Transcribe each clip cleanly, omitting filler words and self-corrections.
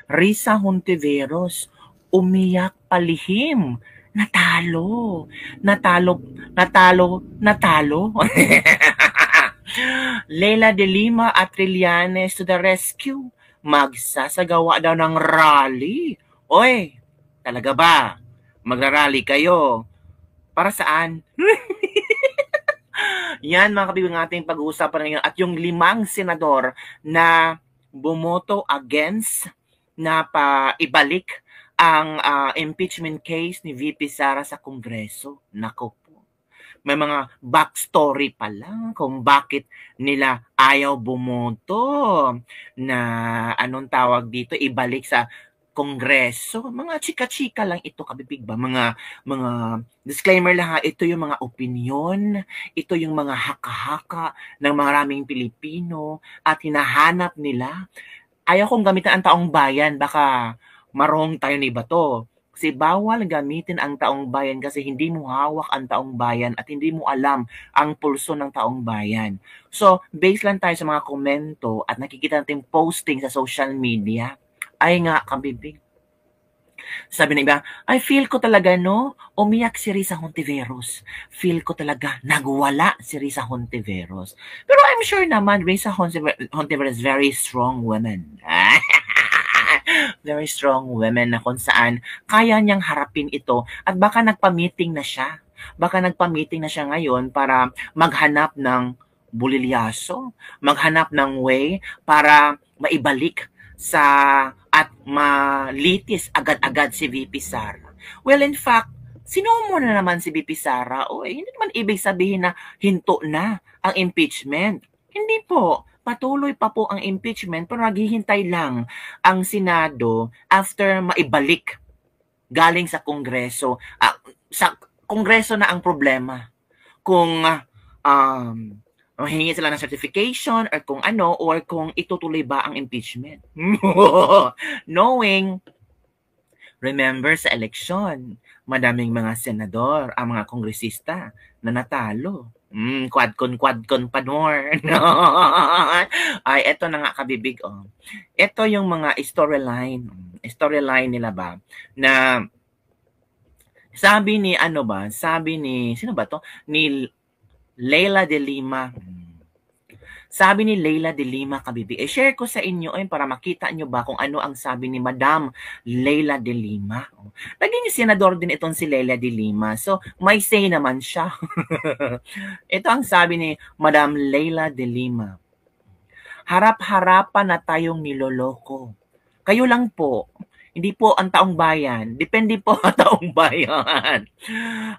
Risa Hontiveros, umiyak palihim. Natalo. Natalo, natalo, natalo. Leila de Lima at Trillanes to the rescue. Magsasagawa daw ng rally. Oy, talaga ba? Magrarally kayo? Para saan? Yan mga kabibig ng ating pag-uusapan ngayon. At yung 5 senador na bumoto against na ibalik ang impeachment case ni VP Sara sa Kongreso. Nako po. May mga backstory pala kung bakit nila ayaw bumoto na anong tawag dito, ibalik sa Kongreso. Mga chika-chika lang ito, kabibig ba? Mga disclaimer lang ha, ito yung mga opinion, ito yung mga haka-haka ng maraming Pilipino at hinahanap nila. Ayaw kong gamitin ang taong bayan, baka marong tayo ni Bato. Kasi bawal gamitin ang taong bayan kasi hindi mo hawak ang taong bayan at hindi mo alam ang pulso ng taong bayan. So, based lang tayo sa mga komento at nakikita natin posting sa social media, ay nga, kabibig. Sabi ng iba, I feel ko talaga, no? Umiyak si Risa Hontiveros. Feel ko talaga, nagwala si Risa Hontiveros. Pero I'm sure naman, Risa Hontiveros is very strong woman. Very strong woman na kung saan kaya niyang harapin ito at baka nagpa-meeting na siya. Baka nagpa-meeting na siya ngayon para maghanap ng bulilyaso, maghanap ng way para maibalik sa at malitis agad-agad si VP Sara. Well, in fact, sino mo na naman si VP Sara? O hindi naman ibig sabihin na hinto na ang impeachment. Hindi po. Patuloy pa po ang impeachment pero naghihintay lang ang Senado after maibalik galing sa Kongreso. Sa Kongreso na ang problema. Kung hingi sila ng certification or kung ano or kung itutuloy ba ang impeachment. Knowing, remember sa eleksyon, madaming mga senador, ang mga kongresista na natalo. Quad-con pa more. No? Ay, eto na nga kabibig. Oh. Ito yung mga storyline. Storyline nila ba? Na sabi ni ano ba? Sabi ni, sino ba to? Ni Leila de Lima. Sabi ni Leila de Lima, kabibig. Share ko sa inyo para makita nyo ba kung ano ang sabi ni Madam Leila de Lima. Naging senador din itong si Leila de Lima. So, may say naman siya. Ito ang sabi ni Madam Leila de Lima. Harap-harapan na tayong niloloko. Kayo lang po. Hindi po ang taong bayan. Depende po ang taong bayan.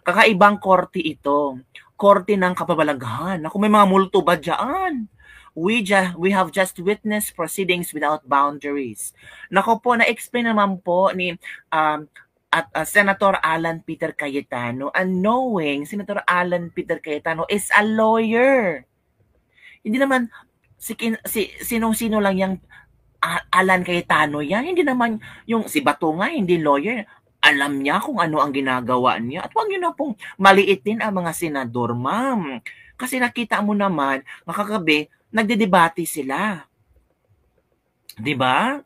Kakaibang korte ito. Korte ng kababalaghan. Ako, may mga multo ba dyan? We have just witnessed proceedings without boundaries. Nako po, na-explain naman po ni Senator Alan Peter Cayetano, and knowing Senator Alan Peter Cayetano is a lawyer. Hindi naman sino-sino lang yung Alan Cayetano yan. Hindi naman yung si Bato nga, hindi lawyer. Alam niya kung ano ang ginagawa niya. At huwag niyo na pong maliitin ang mga senador, ma'am. Kasi nakita mo naman, makakabi, nagdedebate sila. Diba?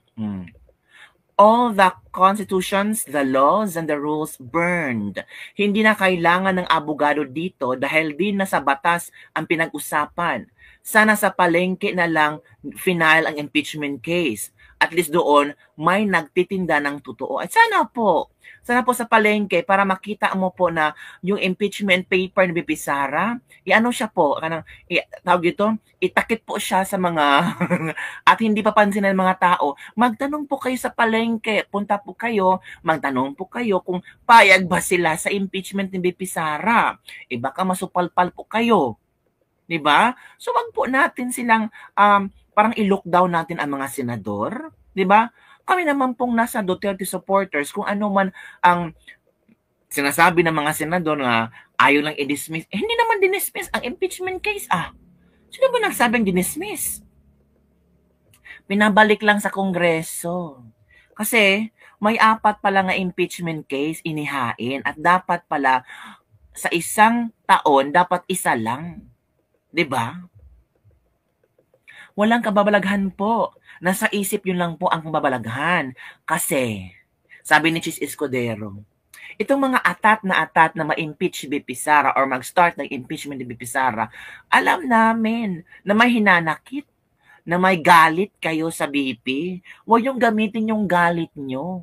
All the constitutions, the laws, and the rules burned. Hindi na kailangan ng abogado dito dahil din nasa batas ang pinag-usapan. Sana sa palengke na lang final ang impeachment case. At least doon, may nagtitinda ng totoo. At sana po sa palengke para makita mo po na yung impeachment paper ni VP Sara, ano siya po, tawag dito, itakip po siya sa mga, at hindi papansin ng mga tao, magtanong po kayo sa palengke, punta po kayo, magtanong po kayo kung payag ba sila sa impeachment ni VP Sara. Baka masupalpal po kayo. Diba? So wag po natin silang parang i-lockdown natin ang mga senador, 'di ba? Kami naman pong nasa Duterte supporters, kung ano man ang sinasabi ng mga senador na ayaw lang i-dismiss, hindi naman dinismiss ang impeachment case. Sino ba nagsabing dinismiss? Pinabalik lang sa Kongreso. Kasi may 4 pala nga impeachment case inihain at dapat pala sa isang taon dapat isa lang. 'Di ba? Walang kababalaghan po. Nasa isip yun lang po ang babalaghan. Kasi, sabi ni Chis Escudero, itong mga atat na ma-impeach si BP Sara or mag-start ng impeachment ni BP Sara, alam namin na may hinanakit, na may galit kayo sa BP. Huwag yung gamitin yung galit nyo.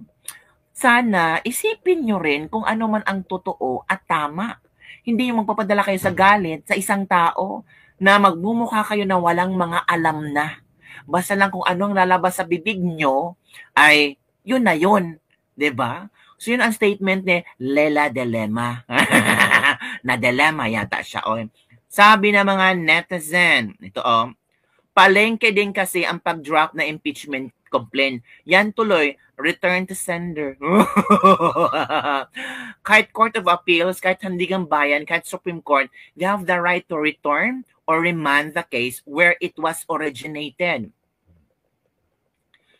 Sana isipin nyo rin kung ano man ang totoo at tama. Hindi yung magpapadala kayo sa galit sa isang tao na magmumukha kayo na walang mga alam na. Basta lang kung anong lalabas sa bibig nyo ay yun na yun. 'Di ba? So yun ang statement ni Lela Dilema. Na dilemma yata siya. Sabi ng mga netizen, ito palengke din kasi ang pag-drop na impeachment complaint. Yan tuloy, return to sender. Kahit Court of Appeals, kahit Sandigan Bayan, kahit Supreme Court, they have the right to return or remand the case where it was originated.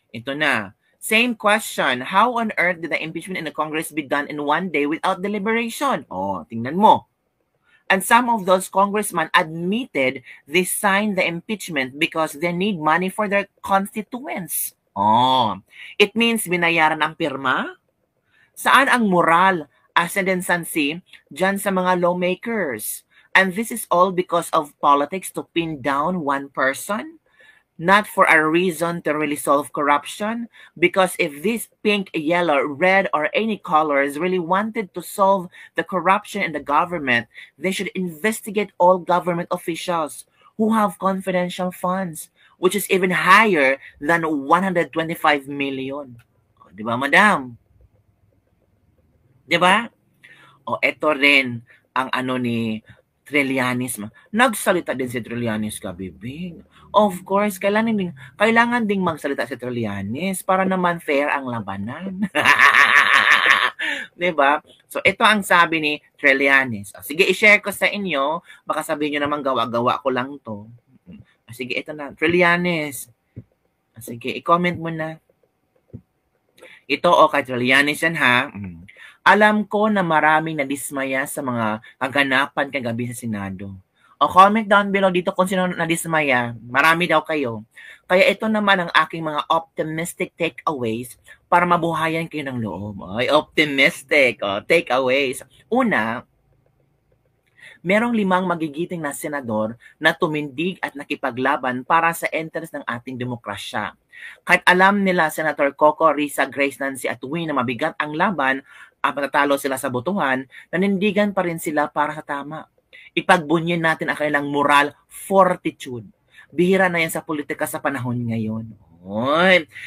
Ito na. Same question. How on earth did the impeachment in the Congress be done in one day without deliberation? Tingnan mo. And some of those congressmen admitted they signed the impeachment because they need money for their constituents. It means binayaran ang pirma? Saan ang moral, ascendancy dyan sa mga lawmakers? And this is all because of politics to pin down one person? Not for a reason to really solve corruption? Because if this pink, yellow, red, or any colors really wanted to solve the corruption in the government, they should investigate all government officials who have confidential funds, which is even higher than 125 million. Di ba, madam? Di ba? Ito rin ang ni Trillanes. Nagsalita din si Trillanes kabibig. Of course, kailangan ding magsalita si Trillanes para naman fair ang labanan. Diba? So, ito ang sabi ni Trillanes. Sige, i-share ko sa inyo. Baka sabihin nyo naman gawa-gawa ko lang to. Sige, ito na. Trillanes. Sige, i-comment mo na. Ito kay Trillanes yan ha. Alam ko na maraming nadismaya sa mga kaganapan kagabi sa Senado. Comment down below dito kung sino nadismaya. Marami daw kayo. Kaya ito naman ang aking mga optimistic takeaways para mabuhayan kayo ng loob. Optimistic takeaways. Una, merong 5 magigiting na senador na tumindig at nakipaglaban para sa interest ng ating demokrasya. Kahit alam nila Senator Coco, Risa, Grace, Nancy at Win na mabigat ang laban at matatalo sila sa botohan, nanindigan pa rin sila para sa tama. Ipagbunyin natin ang kanilang moral fortitude. Bihira na yan sa politika sa panahon ngayon.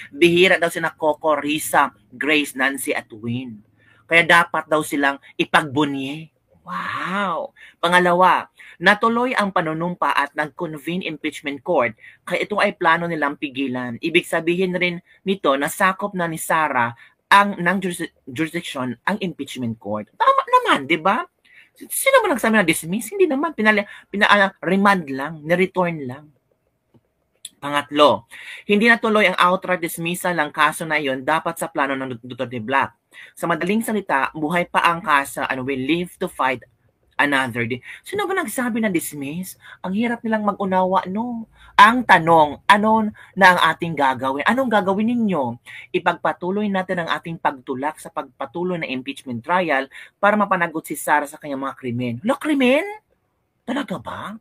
Bihira daw sina Coco, Risa, Grace, Nancy at Win. Kaya dapat daw silang ipagbunyi. Wow! Pangalawa, natuloy ang panunumpa at nag-convene impeachment court kaya ito ay plano nilang pigilan. Ibig sabihin rin nito na sakop na ni Sara ng jurisdiction ang impeachment court. Tama naman, di ba? Sino man nagsabi na dismiss? Hindi naman. Remand lang, ni-return lang. Pangatlo, hindi natuloy ang outright dismissal ng kaso na iyon dapat sa plano ng Duterte Black. Sa madaling salita, buhay pa ang kaso and will live to fight another day. Sino ba nagsabi na dismiss? Ang hirap nilang mag-unawa, no? Ang tanong, ano na ang ating gagawin? Anong gagawin ninyo? Ipagpatuloy natin ang ating pagtulak sa pagpatuloy na impeachment trial para mapanagot si Sara sa kanyang mga krimen. Krimen? Talaga ba?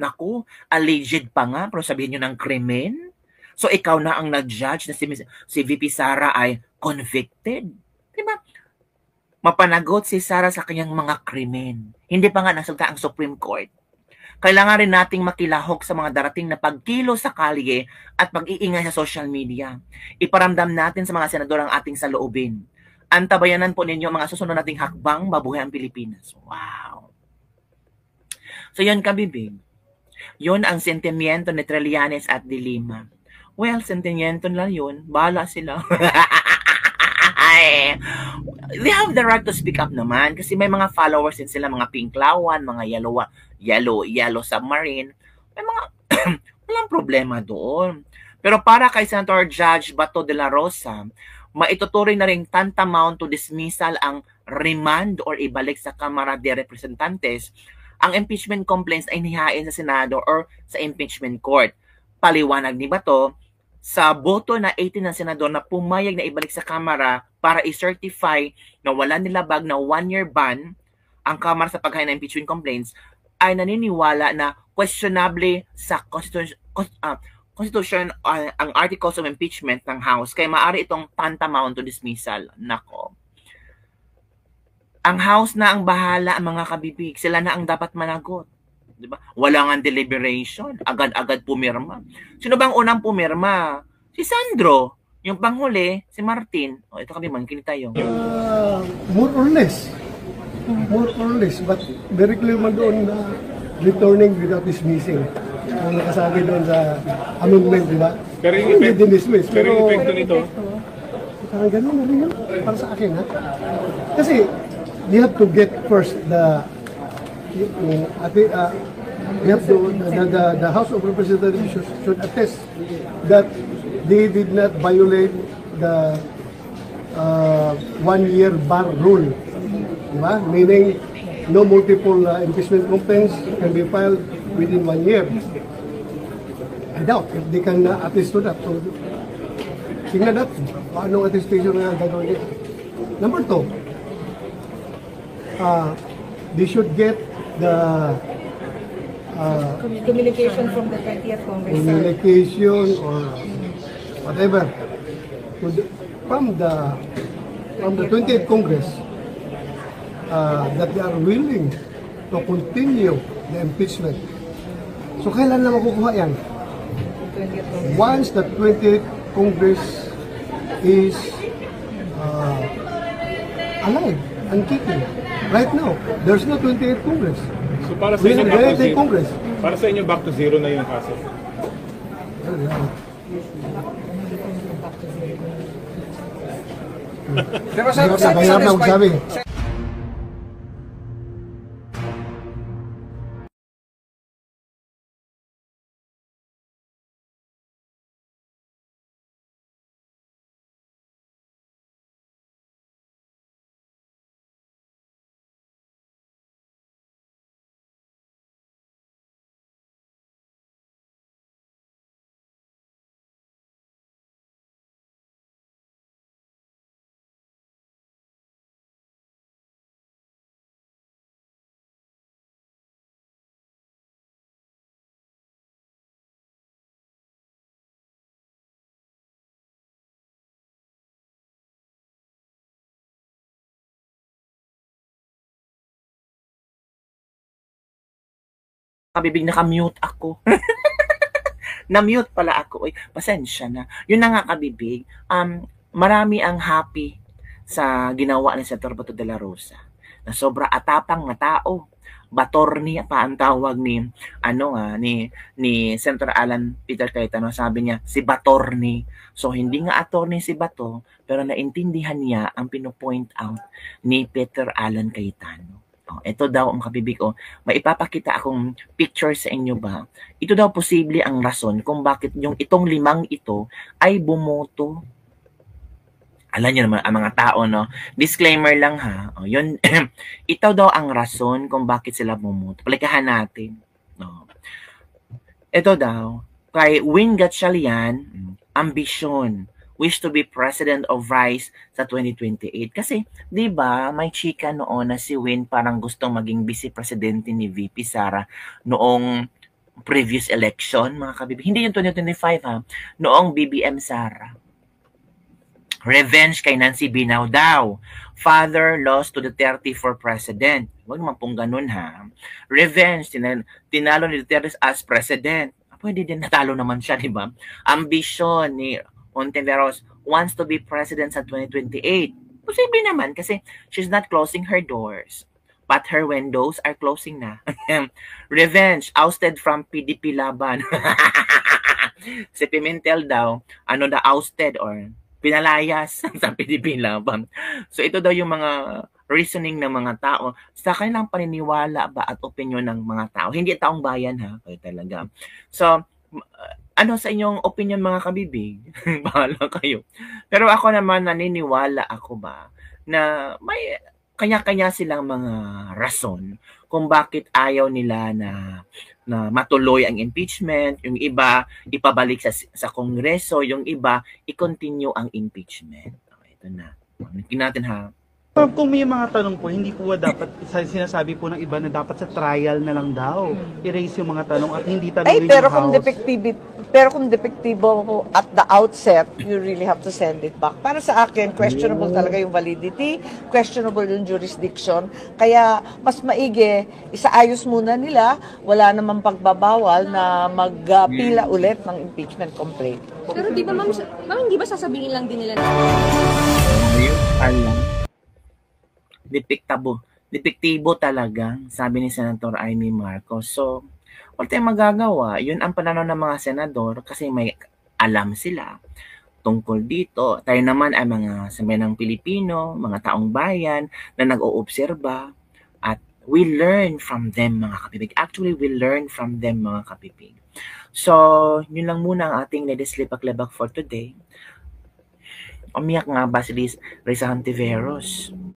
Naku, alleged pa nga, pero sabihin nyo ng krimen? So ikaw na ang nag-judge na si VP Sara ay convicted? Diba? Mapanagot si Sara sa kanyang mga krimen. Hindi pa nga nasalta ang Supreme Court. Kailangan rin nating makilahok sa mga darating na pagkilo sa kalye at pag-iingay sa social media. Iparamdam natin sa mga senador ang ating saloobin. Antabayanan po ninyo mga susunod nating hakbang, mabuhay ang Pilipinas. Wow! So yun kabibig. Yun ang sentimiento ni Trillanes at De Lima. Well, sentimiento lang yun. Bahala sila. They have the right to speak up naman kasi may mga followers din sila, mga pinklawan, mga yellow submarine. May mga walang problema doon. Pero para kay Senator Judge Bato de la Rosa, maituturing na rin tantamount to dismissal ang remand or ibalik sa Kamara de Representantes ang impeachment complaints ay nihain sa Senado or sa impeachment court. Paliwanag ni Bato, sa boto na 18 ng senador na pumayag na ibalik sa Kamara para i-certify na wala nilabag na 1-year ban ang Kamara sa paghain ng impeachment complaints, ay naniniwala na questionable sa Constitution ang articles of impeachment ng House, kaya maaari itong tantamount to dismissal. Nako. Ang House na ang bahala, ang mga kabibig. Sila na ang dapat managot. Diba? Wala nga deliberation. Agad-agad pumirma. Sino bang unang pumirma? Si Sandro. Yung panghuli, si Martin. O, ito kami, makinig tayo. More or less. More or less. But very clear man doon na returning without dismissing. Ang nakasabi doon sa amendment, di ba? Pero yung Hindi effect, dinismiss. pero yung epekto nito, parang ganun na rin yun. Para sa akin, ha? Kasi, you have to get first the House of Representatives should attest that they did not violate the 1-year bar rule. Diba? Meaning, no multiple impeachment complaints can be filed within 1 year. I doubt if they can attest to that. So, tingnan natin, paano attestation na gagawin nila. Number 2, they should get the communication from the 20th Congress. communication or whatever from the 20th Congress that they are willing to continue the impeachment. So kailan na makukuha yan? 20th Congress. Once the 20th Congress is alive and kicking. Right now, there's no 28th Congress. so para sa We inyo have back to 28th zero. Congress. Para sa inyo back to zero na yung kaso. Pero Mahirap na magsabi. Kabibig, naka-mute ako. Na-mute pala ako. Uy, pasensya na. Yun na nga, kabibig. Marami ang happy sa ginawa ni Senator Bato de la Rosa. Na sobra atapang na tao. Batorni pa ang tawag ni ni Senator Alan Peter Cayetano. Sabi niya si Batorni. So hindi nga attorney si Bato, pero naintindihan niya ang pino-point out ni Peter Alan Cayetano. Ito daw ang kabibig ko. Maipapakita akong picture sa inyo ba? Ito daw posible ang rason kung bakit yung itong 5 ito ay bumoto. Alam niyo naman ang mga tao, no? Disclaimer lang ha. Yun, ito daw ang rason kung bakit sila bumoto. Palikahan natin. No. Ito daw, kay Win Gatchalian, ambisyon, wish to be president of Rice sa 2028. Kasi, di ba, may chika noon na si Win parang gustong maging vice-presidente ni VP Sara noong previous election, mga kabibig. Hindi yung 2025 ha, noong BBM Sara. Revenge kay Nancy Binao daw. Father lost to Duterte for president. Huwag naman pong ganun ha. Revenge, tinalo ni Duterte as president. Pwede din natalo naman siya, di ba? Ambition ni Ontiveros wants to be president sa 2028. Posible naman kasi she's not closing her doors. But her windows are closing na. Revenge, ousted from PDP laban. Si Pimentel daw, ousted or pinalayas sa PDP laban. So ito daw yung mga reasoning ng mga tao sa kanilang paniniwala ba at opinion ng mga tao. Hindi taong bayan ha, kayo talaga. So, ano sa inyong opinion mga kabibig? Bahala kayo. Pero ako naman naniniwala ako ba na may kanya-kanya silang mga rason kung bakit ayaw nila na matuloy ang impeachment, yung iba ipabalik sa Kongreso, yung iba i-continue ang impeachment. Okay, ito na. Tingnan natin ha. Kung may mga tanong po, hindi po dapat, sinasabi po ng iba na dapat sa trial na lang daw. I-raise yung mga tanong at hindi tanongin pero yung House. kung depektibo ko at the outset, you really have to send it back. Para sa akin, questionable talaga yung validity, questionable yung jurisdiction. Kaya mas maigi, isaayos muna nila, wala namang pagbabawal na magpila ulit ng impeachment complaint. Pero di ba, ma'am, hindi ba sasabihin lang din nila na Ayun, alam. Depektibo talaga, sabi ni Senator Amy Marcos. So, wala tayong magagawa. Yun ang pananaw ng mga senador kasi may alam sila tungkol dito. Tayo naman ay mga sambayanang Pilipino, mga taong bayan na nag-oobserba at we learn from them, mga kapipig. Actually, we learn from them, mga kapipig. So, yun lang muna ang ating Ladies Lipak-Labak for today. Umiyak nga ba si Risa Hontiveros?